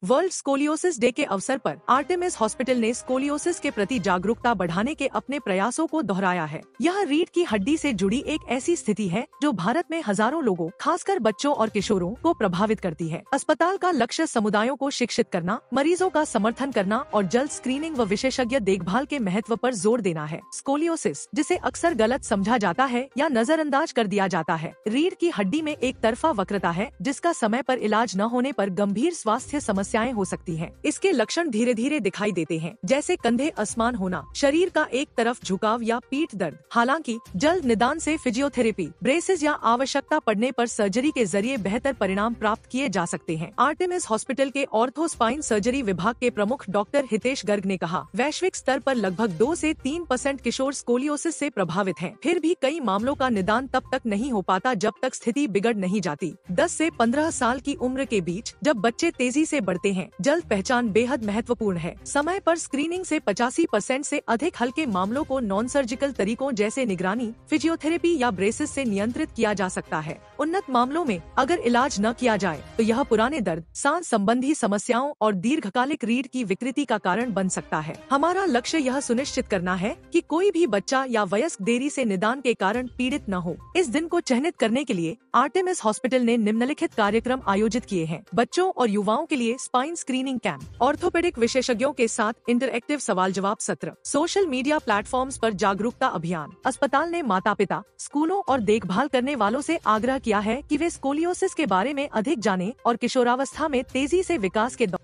World scoliosis day के अवसर पर आर्टेमिस हॉस्पिटल ने स्कोलियोसिस के प्रति जागरूकता बढ़ाने के अपने प्रयासों को दोहराया है। यह रीढ़ की हड्डी से जुड़ी एक ऐसी स्थिति है जो भारत में हजारों लोगों, खासकर बच्चों और किशोरों को प्रभावित करती है। अस्पताल का लक्ष्य समुदायों को शिक्षित करना, मरीजों का समर्थन करना और जल्द स्क्रीनिंग व विशेषज्ञ देखभाल के महत्व पर जोर देना है। स्कोलियोसिस, जिसे अक्सर गलत समझा जाता है या नजरअंदाज कर दिया जाता है, रीढ़ की हड्डी में एक तरफा वक्रता है जिसका समय पर इलाज न होने पर गंभीर स्वास्थ्य समस्याएं हो सकती हैं। इसके लक्षण धीरे धीरे दिखाई देते हैं, जैसे कंधे असमान होना, शरीर का एक तरफ झुकाव या पीठ दर्द। हालांकि जल्द निदान से फिजियोथेरेपी, ब्रेसेस या आवश्यकता पड़ने पर सर्जरी के जरिए बेहतर परिणाम प्राप्त किए जा सकते हैं। आर्टेमिस हॉस्पिटल के ऑर्थो स्पाइन सर्जरी विभाग के प्रमुख डॉक्टर हितेश गर्ग ने कहा, वैश्विक स्तर पर लगभग 2 से 3% किशोर स्कोलियोसिस से प्रभावित हैं। फिर भी कई मामलों का निदान तब तक नहीं हो पाता जब तक स्थिति बिगड़ नहीं जाती। 10 से 15 साल की उम्र के बीच जब बच्चे तेजी से बढ़ते हैं, जल्द पहचान बेहद महत्वपूर्ण है। समय पर स्क्रीनिंग से 85% से अधिक हल्के मामलों को नॉन सर्जिकल तरीकों जैसे निगरानी, फिजियोथेरेपी या ब्रेसेस से नियंत्रित किया जा सकता है। उन्नत मामलों में अगर इलाज न किया जाए तो यह पुराने दर्द, सांस संबंधी समस्याओं और दीर्घकालिक रीढ़ की विकृति का कारण बन सकता है। हमारा लक्ष्य यह सुनिश्चित करना है कि कोई भी बच्चा या वयस्क देरी से निदान के कारण पीड़ित न हो। इस दिन को चिन्हित करने के लिए आर्टेमिस हॉस्पिटल ने निम्नलिखित कार्यक्रम आयोजित किए हैं। बच्चों और युवाओं के लिए स्पाइन स्क्रीनिंग कैंप, ऑर्थोपेडिक विशेषज्ञों के साथ इंटरएक्टिव सवाल जवाब सत्र, सोशल मीडिया प्लेटफॉर्म्स पर जागरूकता अभियान। अस्पताल ने माता पिता, स्कूलों और देखभाल करने वालों से आग्रह किया है कि वे स्कोलियोसिस के बारे में अधिक जानें और किशोरावस्था में तेजी से विकास के तो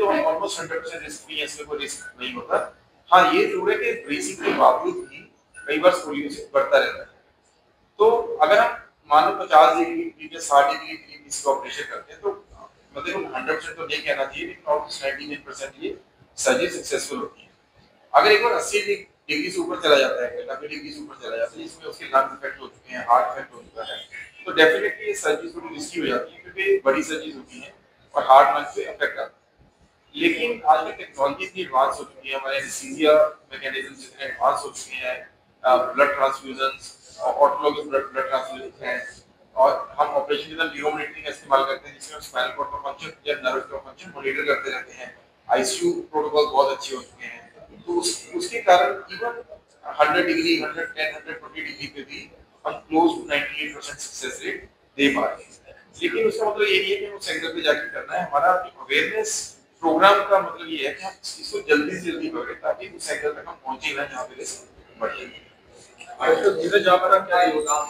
हम ऑलमोस्ट 100% रिस्क भी ऐसे कोई रिस्क नहीं होता। हाँ, ये जरूर है कि ब्रेसिंग के बावजूद भी कई बार स्कोलियोसिस बढ़ता रहता है। तो अगर हम मान लो 50 डिग्री या 60 डिग्री इसका ऑपरेशन करते हैं तो मतलब 100% तो नहीं कहना चाहिए, लेकिन ऑलमोस्ट 99% ये सर्जरी सक्सेसफुल होती है। अगर एक बार 80 डिग्री से ऊपर चला जाता है, 90 डिग्री से ऊपर चला जाता है, जिसमें उसके लंग इफेक्ट हो चुके हैं, हार्ट इफेक्ट हो चुका है, तो डेफिनेटली ये सर्जरी थोड़ी रिस्की हो जाती है क्योंकि बड़ी सर्जरीज होती हैं और हार्ट लंग पे इफेक्ट आता है। लेकिन आज की टेक्नोलॉजी इतनी एडवांस हो चुकी है, हमारे एनेस्थीसिया मैकेनिज्म इतने एडवांस हो चुके हैं, blood transfusions, autologous blood transfusion हैं, और हम ऑपरेशन के अंदर न्यूरोमोनिटरिंग का इस्तेमाल करते हैं जिसमें हम स्पाइनल कॉर्ड का फंक्शन या नर्व का फंक्शन मॉनिटर करते रहते हैं। आईसीयू प्रोटोकॉल बहुत अच्छे हो चुके हैं, तो उसके कारण इवन 100 डिग्री, 110, 120 डिग्री पे भी हम क्लोज टू 98% सक्सेस रेट दे पा रहे हैं। लेकिन उसका मतलब ये नहीं है कि हम सेंटर पे जाके करना है। हमारा अवेयरनेस प्रोग्राम का मतलब ये है कि हम इसको जल्दी से जल्दी करें ताकि उस सेंटर तक हम पहुंचे ना जहाँ पे रिस्क बढ़े। तो धीरज आपका क्या योगदान?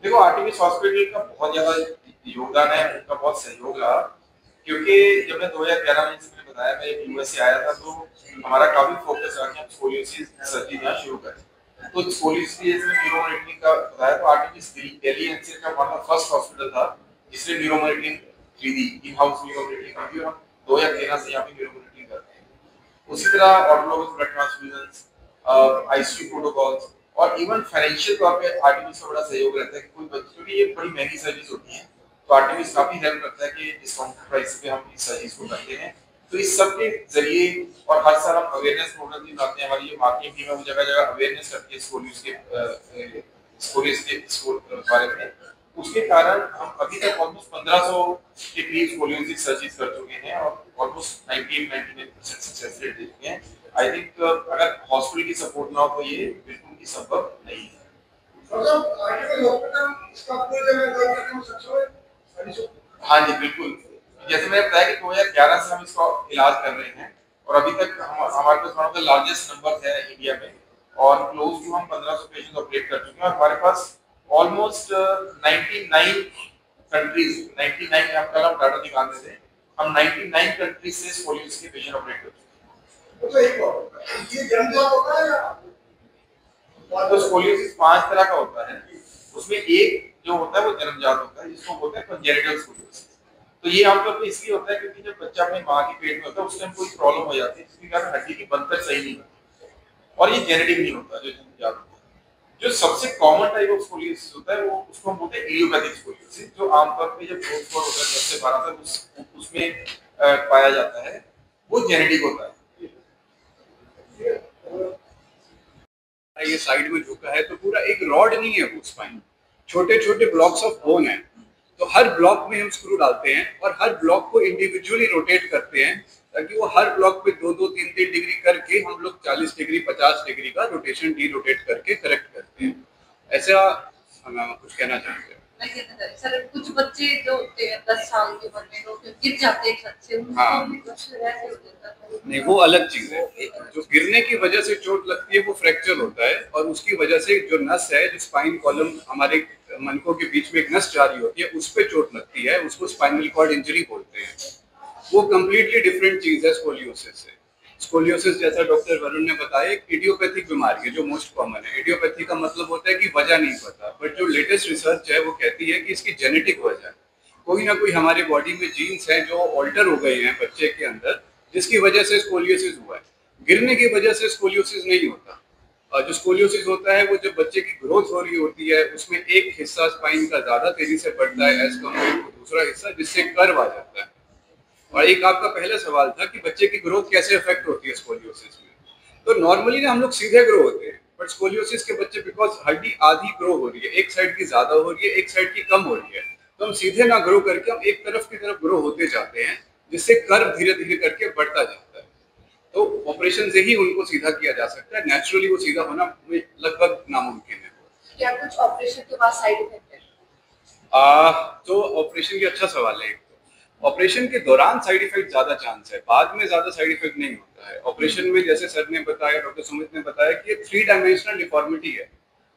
देखो, आर्टेमिस हॉस्पिटल का बहुत ज्यादा योगदान है, उनका बहुत सहयोग रहा, क्योंकि जब मैं 2011 में जैसे मैंने बताया मैं यूएस से आया था, तो हमारा काफी फोकस रहा कि हम स्कोलियोसिस सर्जरी यहाँ शुरू करें। तो स्कोलियोसिस में न्यूरोमोनिटरिंग का बताया, तो आर्टेमिस दिल्ली एनसीआर का वन ऑफ फर्स्ट हॉस्पिटल था जिसने न्यूरोमोनिटरिंग 3D इन हाउस न्यूरोमोनिटरिंग की, और हम 2013 से यहाँ पे न्यूरोमोनिटरिंग करते हैं। उसी तरह autologous blood transfusions, ICU protocols, और इवन फाइनेंशियल तौर पे आर्टेमिस का बड़ा सहयोग रहता है कि कोई बच्चों की ये बड़ी महंगी सर्जरीज होती हैं, तो आर्टेमिस काफी हेल्प करता है कि डिस्काउंटेड प्राइस पे हम इस सर्जरीज को करते हैं। तो इस सब के जरिए, और हर साल हम अवेयरनेस प्रोग्राम भी बनाते हैं, हमारी ये मार्केटिंग टीम है वो जगह जगह अवेयरनेस करती है स्कोलियोसिस के बारे में। उसके कारण हम अभी तक ऑलमोस्ट 1500 के करीब स्कोलियोसिस सर्जरीज कर चुके हैं और ऑलमोस्ट 98-99% सक्सेस रेट देखते हैं। आई थिंक अगर हॉस्पिटल की सपोर्ट ना हो तो ये बिल्कुल भी संभव नहीं है। हाँ जी, बिल्कुल। जैसे मैंने बताया कि 2011 से हम इसका इलाज कर रहे हैं, और अभी तक हमारे पास one of the largest number है इंडिया में, और क्लोज टू हम 1500 पेशेंट ऑपरेट कर चुके हैं, और हमारे पास ऑलमोस्ट 99 कंट्रीज, 99 हम कल हम डाटा निकाल रहे थे, हम 99 कंट्रीज से स्कोलियोसिस के पेशेंट ऑपरेट कर चुके हैं। ये जन्मजात होता है? तो स्कोलियोसिस 5 तरह का होता है, उसमें एक जो होता है वो जन्मजात होता है जिसको बोलते हैं कंजेनिटल स्कोलियोसिस। तो ये आमतौर पर इसलिए होता है क्योंकि जब बच्चा अपनी माँ के पेट में होता है उस टाइम कोई प्रॉब्लम हो जाती है जिसके कारण हड्डी की बनतर सही नहीं होती, और ये जेनेटिक नहीं होता जो जन्मजात होता है। जो सबसे कॉमन टाइप ऑफ स्कोलियोसिस होता है वो उसको हम बोलते हैं इडियोपैथिक स्कोलियोसिस, जो आमतौर पे जब ग्रोथ स्पॉट होता है 10 से 12 तक उसमें पाया जाता है, वो जेनेटिक होता है। ये साइड में झुका है तो पूरा एक रॉड नहीं है वो स्पाइन, छोटे छोटे ब्लॉक्स ऑफ बोन है। तो हर ब्लॉक में हम स्क्रू डालते हैं और हर ब्लॉक को इंडिविजुअली रोटेट करते हैं, ताकि वो हर ब्लॉक पे 2-2, 3-3 डिग्री करके हम लोग 40 डिग्री 50 डिग्री का रोटेशन डी रोटेट करके करेक्ट करते हैं। ऐसा हम कुछ कहना चाहते हैं। सर कुछ बच्चे जो होते हैं 10 साल की उम्र में तो गिर जाते हैं छत से, हाँ। उनको भी कुछ ऐसे हो जाता है। नहीं, वो अलग चीज है। जो गिरने की वजह से चोट लगती है वो फ्रैक्चर होता है, और उसकी वजह से जो नस है, जो स्पाइन कॉलम हमारे मनकों के बीच में एक नस जा रही होती है, उस पे चोट लगती है, उसको स्पाइनल कॉर्ड इंजरी बोलते हैं। वो कम्प्लीटली डिफरेंट चीज है स्कोलियोसिस से। स्कोलियोसिस जैसा डॉक्टर वरुण ने बताया एक इडियोपैथिक बीमारी है जो मोस्ट कॉमन है। इडियोपैथी का मतलब होता है कि वजह नहीं पता, बट जो लेटेस्ट रिसर्च है वो कहती है कि इसकी जेनेटिक वजह है। कोई ना कोई हमारे बॉडी में जीन्स हैं जो ऑल्टर हो गए हैं बच्चे के अंदर, जिसकी वजह से स्कोलियोसिस हुआ है। गिरने की वजह से स्कोलियोसिस नहीं होता। और जो स्कोलियोसिस होता है वो जब बच्चे की ग्रोथ हो रही होती है, उसमें एक हिस्सा स्पाइन का ज्यादा तेजी से बढ़ता है एज कम्पेयर टू दूसरा हिस्सा, जिससे कर्व आ जाता है। और एक आपका पहला सवाल था कि बच्चे की ग्रोथ कैसे इफेक्ट होती है स्कोलियोसिस में। तो नॉर्मली ना हम लोग सीधे ग्रो होते हैं, बट स्कोलियोसिस के बच्चे बिकॉज हड्डी आधी ग्रो हो रही है, एक साइड की ज्यादा हो रही है, एक साइड की कम हो रही है, तो हम सीधे ना ग्रो करके हम एक तरफ की तरफ ग्रो होते जाते हैं, जिससे कर्व धीरे धीरे करके बढ़ता जाता है। तो ऑपरेशन से ही उनको सीधा किया जा सकता है। नेचुरली वो सीधा होना लगभग नामुमकिन है। क्या कुछ ऑपरेशन के बाद साइड इफेक्ट है? तो ऑपरेशन की अच्छा सवाल है। ऑपरेशन के दौरान साइड इफेक्ट ज्यादा चांस है, बाद में ज्यादा साइड इफेक्ट नहीं होता है। ऑपरेशन में जैसे सर ने बताया, डॉक्टर सुमित ने बताया कि ये 3 डायमेंशनल डिफॉर्मिटी है।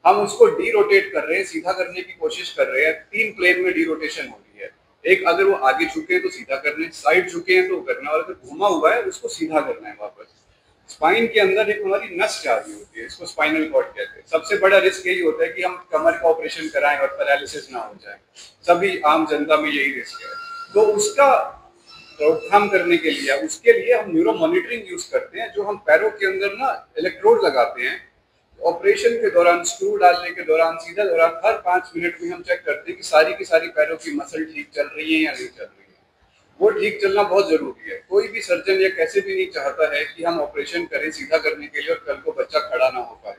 हम उसको डी रोटेट कर रहे हैं, सीधा करने की कोशिश कर रहे हैं। 3 प्लेन में डी रोटेशन हो रही है। एक, अगर वो आगे झुके हैं तो सीधा करना है, साइड झुके हैं तो करना है, और अगर घुमा हुआ है उसको सीधा करना है वापस। स्पाइन के अंदर एक हमारी नस जा रही होती है, इसको स्पाइनल कॉर्ड कहते हैं। सबसे बड़ा रिस्क यही होता है कि हम कमर का ऑपरेशन कराएं और पैरालिसिस ना हो जाए। सभी आम जनता में यही रिस्क है। तो उसका रोकथाम करने के लिए, उसके लिए हम न्यूरो मॉनिटरिंग यूज करते हैं, जो हम पैरों के अंदर ना इलेक्ट्रोड लगाते हैं। ऑपरेशन के दौरान, स्क्रू डालने के दौरान, सीधा दौरान हर 5 मिनट में हम चेक करते हैं कि सारी की सारी पैरों की मसल ठीक चल रही है या नहीं चल रही है। वो ठीक चलना बहुत जरूरी है। कोई भी सर्जन या कैसे भी नहीं चाहता है कि हम ऑपरेशन करें सीधा करने के लिए और कल को बच्चा खड़ा ना हो पाए।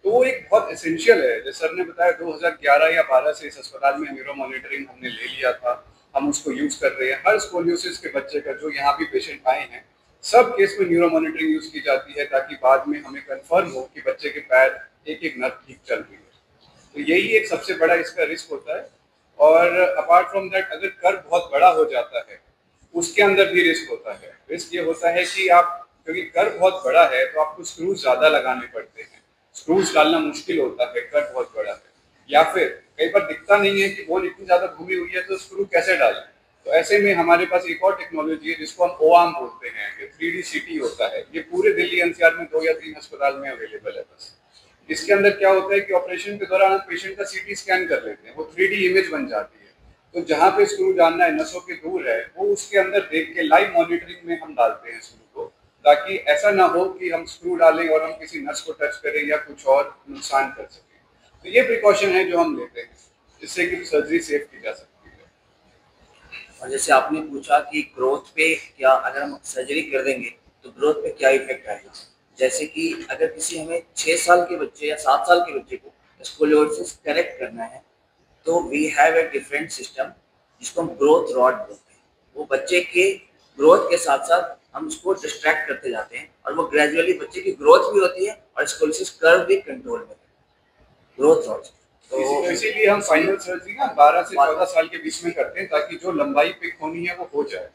तो वो एक बहुत एसेंशियल है। जैसे सर ने बताया 2011 या 12 से इस अस्पताल में न्यूरो मॉनिटरिंग हमने ले लिया था, हम उसको यूज कर रहे हैं। हर स्कोलियोसिस के बच्चे का, जो यहाँ भी पेशेंट आए हैं, सब केस में न्यूरो मॉनिटरिंग यूज की जाती है, ताकि बाद में हमें कंफर्म हो कि बच्चे के पैर एक एक नर्व ठीक चल रही है। तो यही एक सबसे बड़ा इसका रिस्क होता है। और अपार्ट फ्रॉम दैट, अगर कर्व बहुत बड़ा हो जाता है उसके अंदर भी रिस्क होता है। रिस्क ये होता है कि आप, क्योंकि कर्व बहुत बड़ा है तो आपको स्क्रूज ज्यादा लगाने पड़ते हैं, स्क्रूज डालना मुश्किल होता है, कर्व बहुत बड़ा है। या फिर कई बार दिखता नहीं है कि बोन इतनी ज्यादा घूमी हुई है तो स्क्रू कैसे डालें। तो ऐसे में हमारे पास एक और टेक्नोलॉजी है जिसको हम ओआर्म बोलते हैं। ये 3D CT होता है। ये पूरे दिल्ली NCR में 2 या 3 अस्पताल में अवेलेबल है बस। इसके अंदर क्या होता है कि ऑपरेशन के दौरान हम पेशेंट का CT स्कैन कर लेते हैं, वो 3D इमेज बन जाती है। तो जहाँ पे स्क्रू डालना है, नसों के दूर है, वो उसके अंदर देख के लाइव मॉनिटरिंग में हम डालते हैं स्क्रू को, ताकि ऐसा ना हो कि हम स्क्रू डालें और हम किसी नस को टच करें या कुछ और नुकसान कर सकें। तो ये प्रिकॉशन है जो हम लेते हैं, जिससे कि सर्जरी सेफ की जा सकती है। और जैसे आपने पूछा कि ग्रोथ पे क्या, अगर हम सर्जरी कर देंगे तो ग्रोथ पे क्या इफेक्ट आएगा। जैसे कि अगर किसी हमें 6 साल के बच्चे या 7 साल के बच्चे को स्कोलियोसिस करेक्ट करना है, तो we have a different system जिसको हम ग्रोथ रॉड बोलते हैं। वो बच्चे के ग्रोथ के साथ साथ हम उसको डिस्ट्रैक्ट करते जाते हैं, और वो ग्रेजुअली बच्चे की ग्रोथ भी होती है और स्कोलियोसिस कर्व भी कंट्रोल में है, ग्रोथ रॉड। तो इसीलिए हम फाइनल सर्जरी ना 12 से 14 साल के बीच में करते हैं, ताकि जो लंबाई पिक होनी है वो हो जाए।